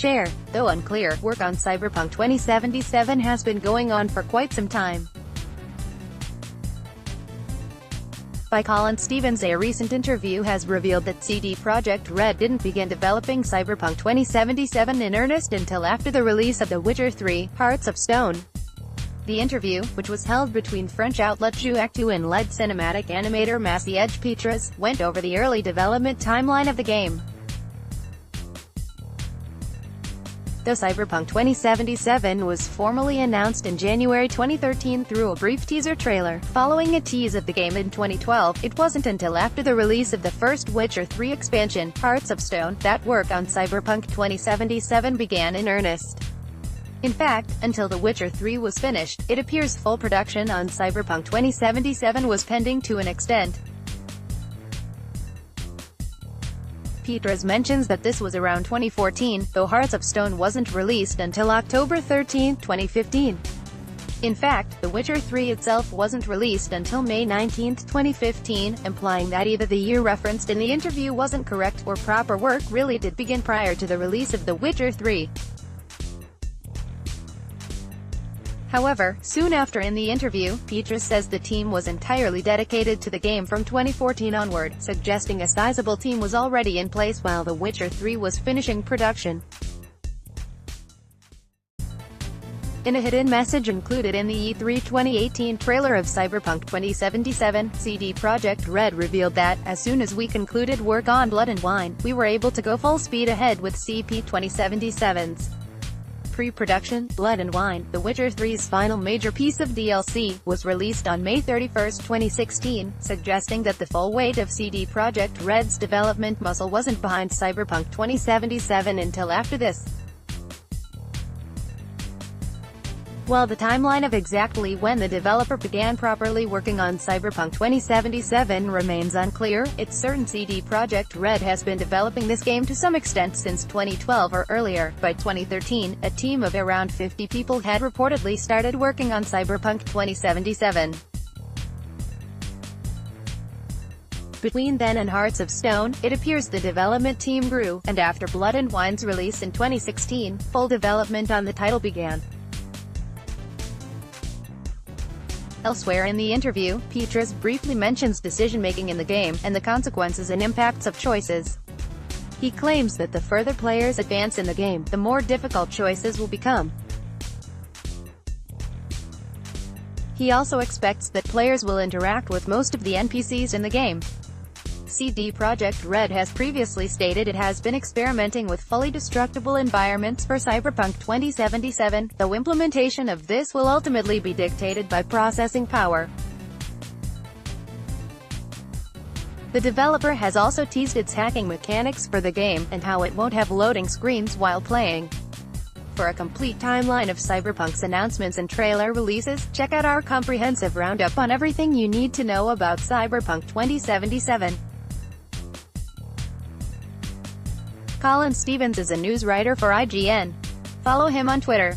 share. Though unclear, work on Cyberpunk 2077 has been going on for quite some time. By Colin Stevens A recent interview has revealed that CD Projekt Red didn't begin developing Cyberpunk 2077 in earnest until after the release of The Witcher 3, Hearts of Stone. The interview, which was held between French outlet Jeuxactu and lead cinematic animator Maciej Pietras, went over the early development timeline of the game. Though Cyberpunk 2077 was formally announced in January 2013 through a brief teaser trailer, following a tease of the game in 2012, it wasn't until after the release of the first Witcher 3 expansion, Hearts of Stone, that work on Cyberpunk 2077 began in earnest. In fact, until The Witcher 3 was finished, it appears full production on Cyberpunk 2077 was pending to an extent. Pietras mentions that this was around 2014, though Hearts of Stone wasn't released until October 13, 2015. In fact, The Witcher 3 itself wasn't released until May 19, 2015, implying that either the year referenced in the interview wasn't correct, or proper work really did begin prior to the release of The Witcher 3. However, soon after in the interview, Pietras says the team was entirely dedicated to the game from 2014 onward, suggesting a sizable team was already in place while The Witcher 3 was finishing production. In a hidden message included in the E3 2018 trailer of Cyberpunk 2077, CD Projekt Red revealed that, as soon as we concluded work on Blood and Wine, we were able to go full speed ahead with CP2077's. Pre-production, Blood and Wine, The Witcher 3's final major piece of DLC, was released on May 31, 2016, suggesting that the full weight of CD Projekt Red's development muscle wasn't behind Cyberpunk 2077 until after this. While the timeline of exactly when the developer began properly working on Cyberpunk 2077 remains unclear, it's certain CD Projekt Red has been developing this game to some extent since 2012 or earlier. By 2013, a team of around 50 people had reportedly started working on Cyberpunk 2077. Between then and Hearts of Stone, it appears the development team grew, and after Blood and Wine's release in 2016, full development on the title began. Elsewhere in the interview, Pietras briefly mentions decision-making in the game, and the consequences and impacts of choices. He claims that the further players advance in the game, the more difficult choices will become. He also expects that players will interact with most of the NPCs in the game. CD Projekt Red has previously stated it has been experimenting with fully destructible environments for Cyberpunk 2077, though implementation of this will ultimately be dictated by processing power. The developer has also teased its hacking mechanics for the game, and how it won't have loading screens while playing. For a complete timeline of Cyberpunk's announcements and trailer releases, check out our comprehensive roundup on everything you need to know about Cyberpunk 2077. Colin Stevens is a news writer for IGN. Follow him on Twitter.